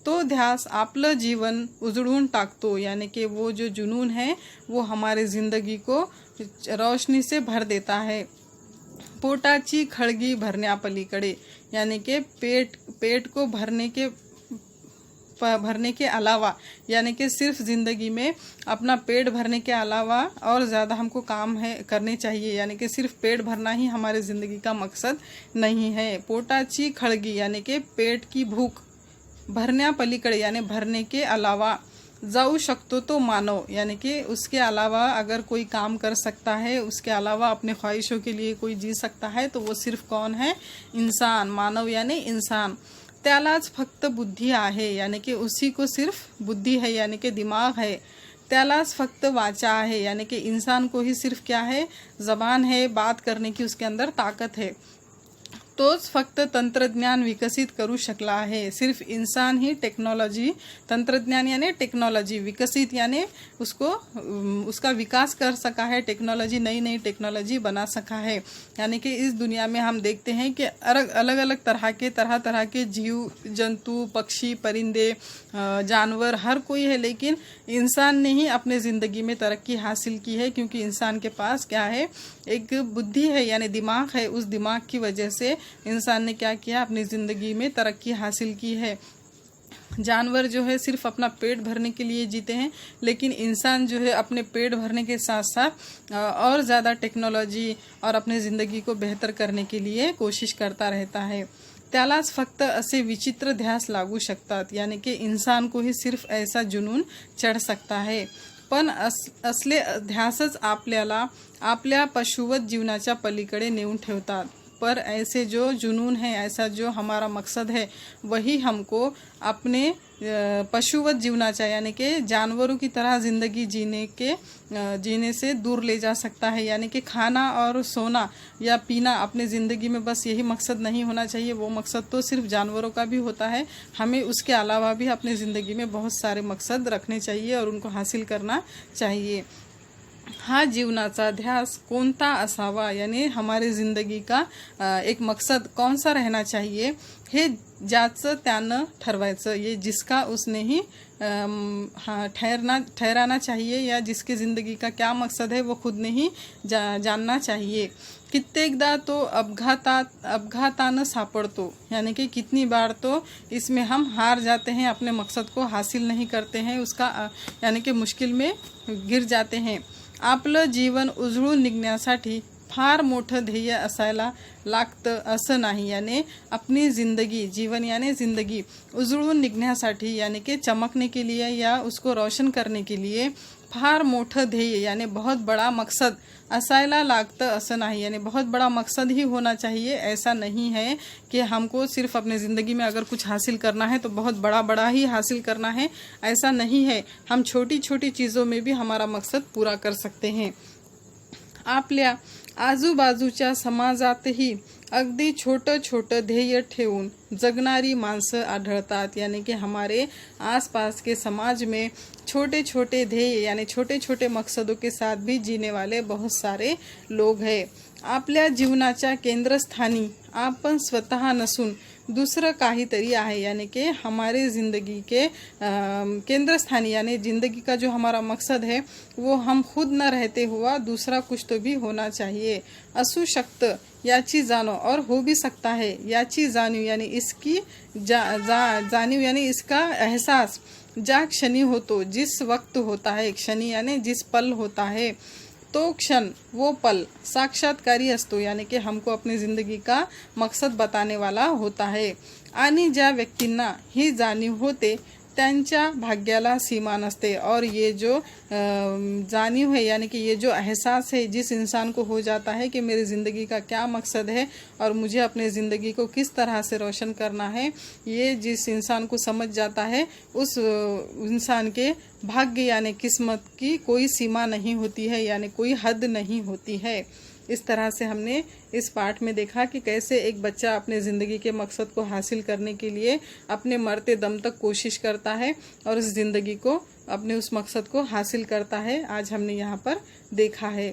तो ध्यास आपलं जीवन उजळून टाकतो, यानी कि वो जो जुनून है वो हमारे ज़िंदगी को रोशनी से भर देता है। पोटाची खळगी भरण्यापलीकडे, यानी कि पेट को भरने के अलावा, यानी कि सिर्फ ज़िंदगी में अपना पेट भरने के अलावा और ज़्यादा हमको काम है करने चाहिए, यानी कि सिर्फ पेट भरना ही हमारे ज़िंदगी का मकसद नहीं है। पोटाची खळगी यानी कि पेट की भूख, भरण्यापलीकडे यानी भरने के अलावा, जाऊ शकतो तो मानव, यानी कि उसके अलावा अगर कोई काम कर सकता है, उसके अलावा अपने ख्वाहिशों के लिए कोई जी सकता है तो वो सिर्फ कौन है, इंसान, मानव यानी इंसान। त्यालाच फक्त बुद्धी आहे, यानी कि उसी को सिर्फ बुद्धि है, यानी कि दिमाग है। त्यालाच फक्त वाचा है, यानी कि इंसान को ही सिर्फ क्या है, ज़बान है, बात करने की उसके अंदर ताकत है। तोच फक्त तंत्रज्ञान विकसित करू शकला आहे, सिर्फ इंसान ही टेक्नोलॉजी, तंत्रज्ञान यानी टेक्नोलॉजी, विकसित यानी उसका विकास कर सका है, टेक्नोलॉजी, नई नई टेक्नोलॉजी बना सका है। यानी कि इस दुनिया में हम देखते हैं कि अलग अलग तरह तरह के जीव जंतु, पक्षी, परिंदे, जानवर, हर कोई है, लेकिन इंसान ने ही अपने ज़िंदगी में तरक्की हासिल की है, क्योंकि इंसान के पास क्या है, एक बुद्धि है, यानी दिमाग है। उस दिमाग की वजह से इंसान ने क्या किया, अपनी ज़िंदगी में तरक्की हासिल की है। जानवर जो है सिर्फ अपना पेट भरने के लिए जीते हैं, लेकिन इंसान जो है अपने पेट भरने के साथ साथ और ज़्यादा टेक्नॉलॉजी और अपनी ज़िंदगी को बेहतर करने के लिए कोशिश करता रहता है. त्यालाच फक्त असे विचित्र ध्यास लागू शकतात, यानी की इंसान को ही सिर्फ ऐसा जुनून चढ सकता है. पण असले ध्यासच आपल्याला आपल्या पशुवत जीवनाच्या पलीकडे नेऊन ठेवतात. पर ऐसे जो जुनून है, ऐसा जो हमारा मकसद है, वही हमको अपने पशुवत जीवनाचा यानी कि जानवरों की तरह ज़िंदगी जीने से दूर ले जा सकता है. यानी कि खाना और सोना या पीना अपने ज़िंदगी में बस यही मकसद नहीं होना चाहिए. वो मकसद तो सिर्फ जानवरों का भी होता है. हमें उसके अलावा भी अपनी ज़िंदगी में बहुत सारे मकसद रखने चाहिए और उनको हासिल करना चाहिए. हा जीवनाचा ध्यास कोणता असावा, यानी हमारी ज़िंदगी का एक मकसद कौन सा रहना चाहिए, हे ज्याचं त्यानं ठरवायचं. ये जिसका उसने ही ठहराना चाहिए, या जिसके ज़िंदगी का क्या मकसद है वो खुद ने ही जानना चाहिए. कित्येकदा तो अपघातानं सापडतो, यानी कि कितनी बार तो इसमें हम हार जाते हैं, अपने मकसद को हासिल नहीं करते हैं, उसका यानी कि मुश्किल में गिर जाते हैं. आपलं जीवन उजळून निघण्यासाठी फार मोठं ध्येय असायला लागतं असं नाही. यानी अपनी ज़िंदगी, जीवन यानी ज़िंदगी उजळून निघण्यासाठी यानी कि चमकने के लिए या उसको रोशन करने के लिए फार मोठं ध्येय यानी बहुत बड़ा मकसद असायला लागतं असं नाही. यानी बहुत बड़ा मकसद ही होना चाहिए. ऐसा नहीं है कि हमको सिर्फ अपने ज़िंदगी में अगर कुछ हासिल करना है तो बहुत बड़ा बड़ा ही हासिल करना है, ऐसा नहीं है. हम छोटी छोटी चीज़ों में भी हमारा मकसद पूरा कर सकते हैं. आपल्या आजूबाजूच्या समाजातही अगदी छोटं छोटं ध्येय ठेवून जगणारी माणसं आढळतात. यानी कि हमारे आसपास के समाज में छोटे छोटे ध्येय यानी छोटे छोटे मकसदों के साथ भी जीने वाले बहुत सारे लोग हैं. आपल्या जीवनाच्या केंद्रस्थानी आपण स्वतः नसून दूसरं काहीतरी आहे. यानी कि हमारे ज़िंदगी के केंद्रस्थानी यानी ज़िंदगी का जो हमारा मकसद है वो हम खुद न रहते हुआ दूसरा कुछ तो भी होना चाहिए. असू शकतं याची जाणीव और हो भी सकता है याची जाणीव यानी इसकी जाणीव यानी इसका एहसास ज्या क्षणी होतो, जिस वक्त होता है, क्षणी यानी जिस पल होता है, तो क्षण वो पल साक्षात्कारी असतो. यानी कि हमको अपनी ज़िंदगी का मकसद बताने वाला होता है. आणि ज्या व्यक्तींना ही जाणीव होते त्यांच्या भाग्याला सीमा नसते. और ये जो जानीव है यानी कि ये जो एहसास है जिस इंसान को हो जाता है कि मेरी ज़िंदगी का क्या मकसद है और मुझे अपने ज़िंदगी को किस तरह से रोशन करना है, ये जिस इंसान को समझ जाता है उस इंसान के भाग्य यानी किस्मत की कोई सीमा नहीं होती है, यानी कोई हद नहीं होती है. इस तरह से हमने इस पाठ में देखा कि कैसे एक बच्चा अपने ज़िंदगी के मकसद को हासिल करने के लिए अपने मरते दम तक कोशिश करता है और इस ज़िंदगी को अपने उस मकसद को हासिल करता है. आज हमने यहाँ पर देखा है.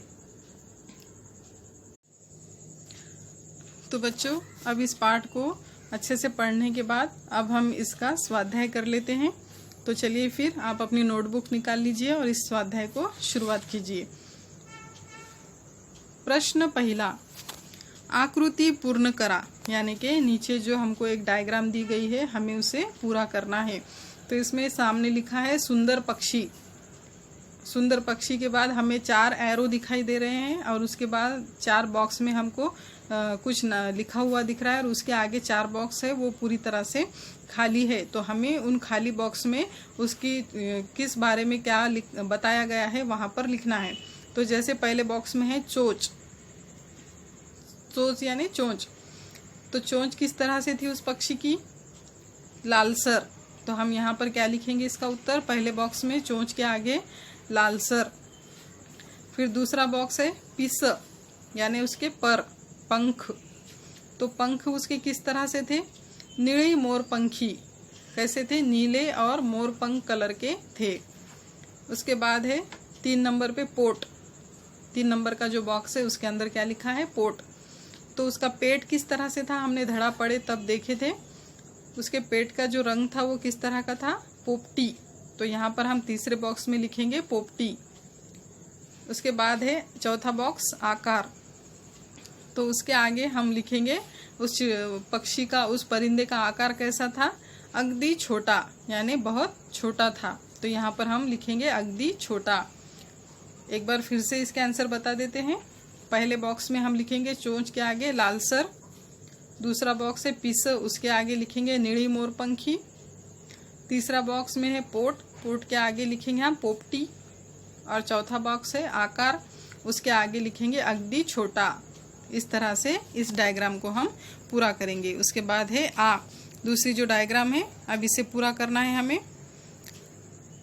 तो बच्चों, अब इस पाठ को अच्छे से पढ़ने के बाद अब हम इसका स्वाध्याय कर लेते हैं. तो चलिए फिर आप अपनी नोटबुक निकाल लीजिए और इस स्वाध्याय को शुरुआत कीजिए. प्रश्न पहला, आकृति पूर्ण करा. यानी कि नीचे जो हमको एक डायग्राम दी गई है हमें उसे पूरा करना है. तो इसमें सामने लिखा है सुंदर पक्षी. सुंदर पक्षी के बाद हमें 4 एरो दिखाई दे रहे हैं और उसके बाद 4 बॉक्स में हमको कुछ लिखा हुआ दिख रहा है और उसके आगे 4 बॉक्स है वो पूरी तरह से खाली है. तो हमें उन खाली बॉक्स में उसकी किस बारे में क्या बताया गया है वहाँ पर लिखना है. तो जैसे पहले बॉक्स में है चोंच. चोंच यानी चोंच. तो चोंच किस तरह से थी उस पक्षी की? लालसर. तो हम यहाँ पर क्या लिखेंगे इसका उत्तर? पहले बॉक्स में चोंच के आगे लालसर. फिर दूसरा बॉक्स है पिस यानी उसके पर, पंख. तो पंख उसके किस तरह से थे? नीली मोरपंखी. कैसे थे? नीले और मोरपंख कलर के थे. उसके बाद है 3 नंबर पे पोट. 3 नंबर का जो बॉक्स है उसके अंदर क्या लिखा है? पोट. तो उसका पेट किस तरह से था? हमने धड़ा पड़े तब देखे थे. उसके पेट का जो रंग था वो किस तरह का था? पोपटी. तो यहाँ पर हम तीसरे बॉक्स में लिखेंगे पोपटी. उसके बाद है चौथा बॉक्स आकार. तो उसके आगे हम लिखेंगे उस पक्षी का, उस परिंदे का आकार कैसा था? अगदी छोटा यानी बहुत छोटा था। तो यहाँ पर हम लिखेंगे अगदी छोटा। एक बार फिर से इसके आंसर बता देते हैं। पहले बॉक्स में हम लिखेंगे चोंच के आगे लालसर, दूसरा बॉक्स है पिस, उसके आगे लिखेंगे नीली मोरपंखी, तीसरा बॉक्स में है पोट, पोट के आगे लिखेंगे हम पोपटी, और चौथा बॉक्स है आकार, उसके आगे लिखेंगे अगदी छोटा। इस तरह से इस डायग्राम को हम पूरा करेंगे। उसके बाद है दूसरी जो डायग्राम है, अब इसे पूरा करना है हमें।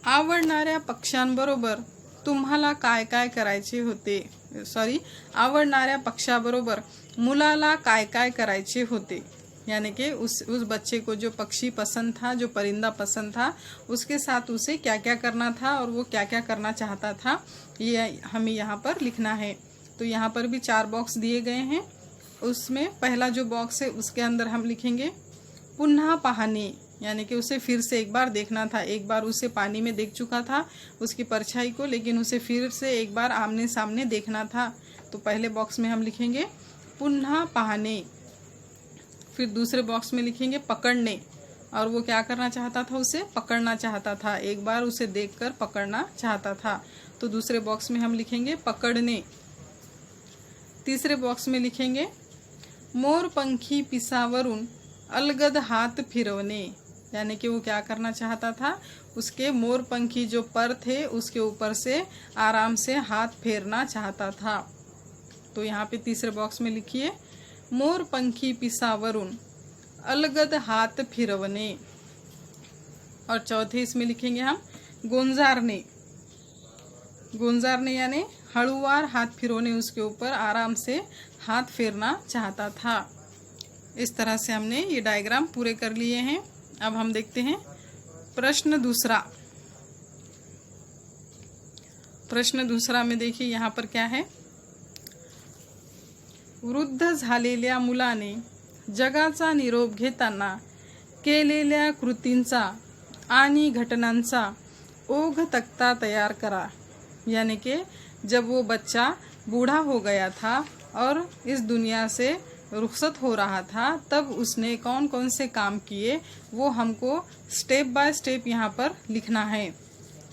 आवडणाऱ्या पक्ष्यांबरोबर तुम्हाला काय काय करायचे होते, आवडणाऱ्या पक्षाबरोबर मुलाला काय काय करायचे होते, यानी कि उस बच्चे को जो पक्षी पसंद था, जो परिंदा पसंद था, उसके साथ उसे क्या क्या करना था और वो क्या क्या करना चाहता था, ये हमें यहाँ पर लिखना है। तो यहाँ पर भी 4 बॉक्स दिए गए हैं। उसमें पहला जो बॉक्स है उसके अंदर हम लिखेंगे पुन्हा पाहणे, यानी कि उसे फिर से एक बार देखना था। एक बार उसे पानी में देख चुका था उसकी परछाई को, लेकिन उसे फिर से एक बार आमने सामने देखना था। तो पहले बॉक्स में हम लिखेंगे पुन्हा पाहणे। फिर दूसरे बॉक्स में लिखेंगे पकड़ने, और वो क्या करना चाहता था, उसे पकड़ना चाहता था, एक बार उसे देखकर पकड़ना चाहता था। तो दूसरे बॉक्स में हम लिखेंगे पकड़ने। तीसरे बॉक्स में लिखेंगे मोरपंखी पिसावरून अलगद हाथ फिरवणे, यानी कि वो क्या करना चाहता था, उसके मोरपंखी जो पर थे उसके ऊपर से आराम से हाथ फेरना चाहता था। तो यहाँ पे तीसरे बॉक्स में लिखिए मोरपंखी पिसावरून अलगद हाथ फिरवणे, और चौथे इसमें लिखेंगे हम गोंजारने। गोंजारने यानी हड़ुवार हाथ फिरवने, उसके ऊपर आराम से हाथ फेरना चाहता था। इस तरह से हमने ये डायग्राम पूरे कर लिए हैं। अब हम देखते हैं प्रश्न दूसरा। प्रश्न दूसरा में देखिए यहाँ पर क्या है। वृद्ध झालेल्या मुलाने जगाचा निरोप घेताना केलेल्या कृतींचा आणि घटनांचा ओघ तख्ता तैयार करा, यानी कि जब वो बच्चा बूढ़ा हो गया था और इस दुनिया से रुखसत हो रहा था, तब उसने कौन कौन से काम किए वो हमको स्टेप बाय स्टेप यहाँ पर लिखना है।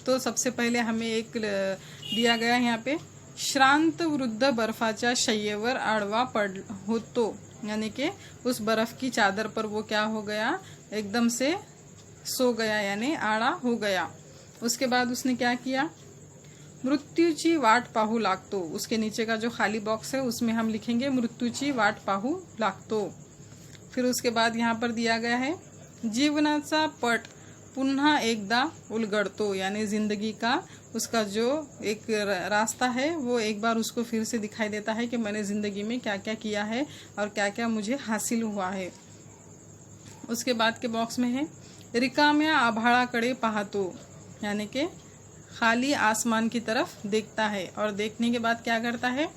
तो सबसे पहले हमें एक दिया गया है यहाँ पे, श्रांत वृद्ध बर्फाच्या शय्येवर आडवा पड होतो, यानी कि उस बर्फ की चादर पर वो क्या हो गया, एकदम से सो गया यानी आड़ा हो गया। उसके बाद उसने क्या किया, मृत्यूची वाट पाहू लागतो। उसके नीचे का जो खाली बॉक्स है उसमें हम लिखेंगे मृत्यूची वाट पाहू लागतो। फिर उसके बाद यहाँ पर दिया गया है जीवनाचा पट पुन्हा एकदा उलगडतो, यानी जिंदगी का उसका जो एक रास्ता है वो एक बार उसको फिर से दिखाई देता है कि मैंने ज़िंदगी में क्या क्या किया है और क्या क्या मुझे हासिल हुआ है। उसके बाद के बॉक्स में है रिकाम्या आभाळाकडे पाहतो, यानी कि खाली आसमान की तरफ देखता है, और देखने के बाद क्या करता है,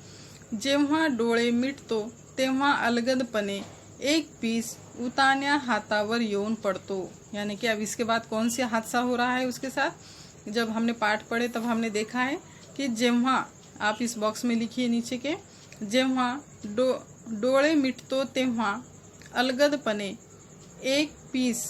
जेव्हा डोळे मिटतो तेव्हा अलगदपणे एक पीस उतान्या हातावर येऊन पड़तो, यानी कि अब इसके बाद कौन सा हादसा हो रहा है उसके साथ। जब हमने पाठ पढ़े तब हमने देखा है कि जेव्हा, आप इस बॉक्स में लिखिए नीचे के, जेव्हा डोळे मिटतो तेव्हा अलगदपणे एक पीस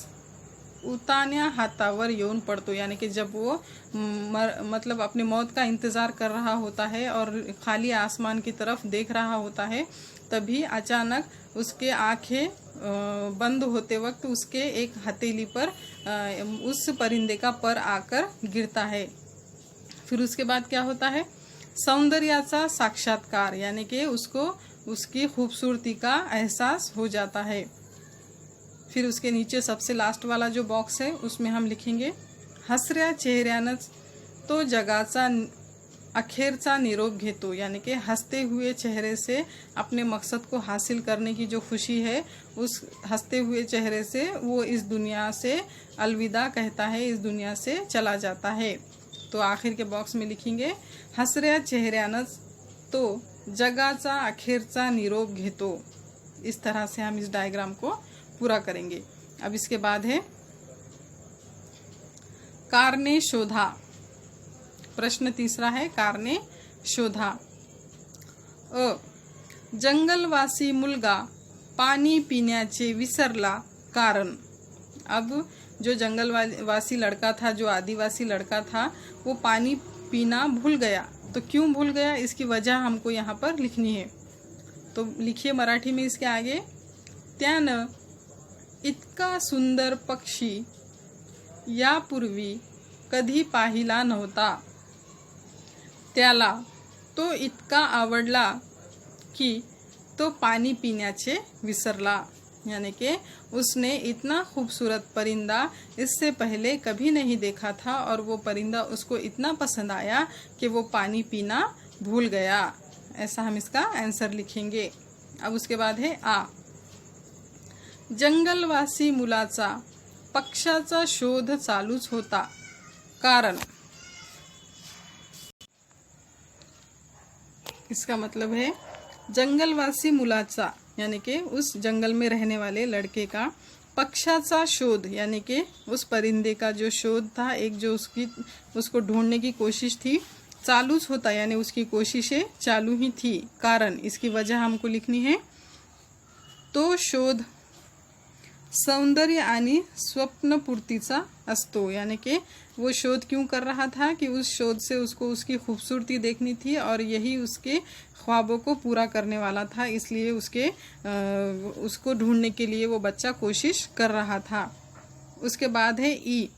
उतान्या हाथावर येऊन पड़तो, यानी कि जब वो मतलब अपनी मौत का इंतज़ार कर रहा होता है और खाली आसमान की तरफ देख रहा होता है, तभी अचानक उसके आंखें बंद होते वक्त उसके एक हथेली पर उस परिंदे का पर आकर गिरता है। फिर उसके बाद क्या होता है, सौंदर्याचा साक्षात्कार, यानी कि उसको उसकी खूबसूरती का एहसास हो जाता है। फिर उसके नीचे सबसे लास्ट वाला जो बॉक्स है उसमें हम लिखेंगे हसऱ्या चेहऱ्यानंच तो जगाचा अखेरचा निरोप घेतो, यानी कि हंसते हुए चेहरे से अपने मकसद को हासिल करने की जो खुशी है, उस हंसते हुए चेहरे से वो इस दुनिया से अलविदा कहता है, इस दुनिया से चला जाता है। तो आखिर के बॉक्स में लिखेंगे हसऱ्या चेहऱ्यानंच तो जगाचा अखेरचा निरोप घेतो। इस तरह से हम इस डायग्राम को पूरा करेंगे। अब इसके बाद है कारणे शोधा। प्रश्न तीसरा है कारणे शोधा। जंगलवासी मुलगा पाणी पिण्याचे विसरला कारण। अब जो जंगल वासी लड़का था, जो आदिवासी लड़का था, वो पानी पीना भूल गया। तो क्यों भूल गया, इसकी वजह हमको यहाँ पर लिखनी है। तो लिखिए मराठी में इसके आगे, त्यानं इतका सुंदर पक्षी यापूर्वी कधी पाहिला नव्हता। त्याला तो इतका आवडला की तो पानी पीण्याचे विसरला। यानी कि उसने इतना खूबसूरत परिंदा इससे पहले कभी नहीं देखा था और वो परिंदा उसको इतना पसंद आया कि वो पानी पीना भूल गया। ऐसा हम इसका आंसर लिखेंगे। अब उसके बाद है आ, जंगलवासी मुलाचा पक्षाचा शोध चालूच होता, कारण। इसका मतलब है जंगलवासी मुलाचा यानी कि उस जंगल में रहने वाले लड़के का, पक्षाचा शोध यानी कि उस परिंदे का जो शोध था, एक जो उसको ढूंढने की कोशिश थी, चालूच होता यानी उसकी कोशिशें चालू ही थी। कारण, इसकी वजह हमको लिखनी है। तो शोध सौंदर्य आणि स्वप्नपूर्तीचा असतो, यानी कि वो शोध क्यों कर रहा था कि उस शोध से उसको उसकी खूबसूरती देखनी थी और यही उसके ख्वाबों को पूरा करने वाला था, इसलिए उसको ढूंढने के लिए वो बच्चा कोशिश कर रहा था। उसके बाद है ई,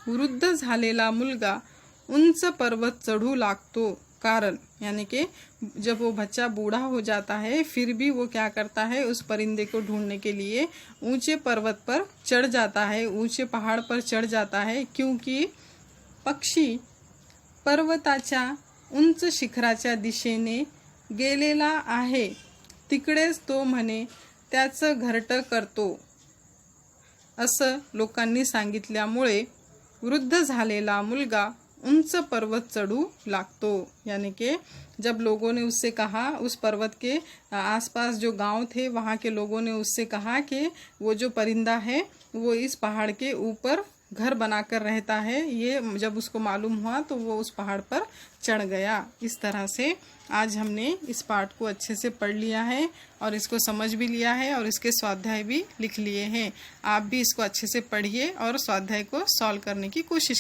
वृद्ध झालेला मुलगा उंच पर्वत चढ़ू लागतो, कारण। यानी कि जब वो बच्चा बूढ़ा हो जाता है फिर भी वो क्या करता है, उस परिंदे को ढूंढने के लिए ऊंचे पर्वत पर चढ़ जाता है, ऊंचे पहाड़ पर चढ़ जाता है, क्योंकि पक्षी पर्वताच्या उंच शिखराच्या दिशेने गेलेला आहे, तिकडेच तो म्हणे त्याचं घरटं करतो, असं लोकांनी सांगितल्यामुळे वृद्ध झालेला मुलगा उंच पर्वत चढ़ू लागतो। यानी कि जब लोगों ने उससे कहा, उस पर्वत के आसपास जो गांव थे वहाँ के लोगों ने उससे कहा कि वो जो परिंदा है वो इस पहाड़ के ऊपर घर बनाकर रहता है, ये जब उसको मालूम हुआ तो वो उस पहाड़ पर चढ़ गया। इस तरह से आज हमने इस पाठ को अच्छे से पढ़ लिया है और इसको समझ भी लिया है और इसके स्वाध्याय भी लिख लिए हैं। आप भी इसको अच्छे से पढ़िए और स्वाध्याय को सॉल्व करने की कोशिश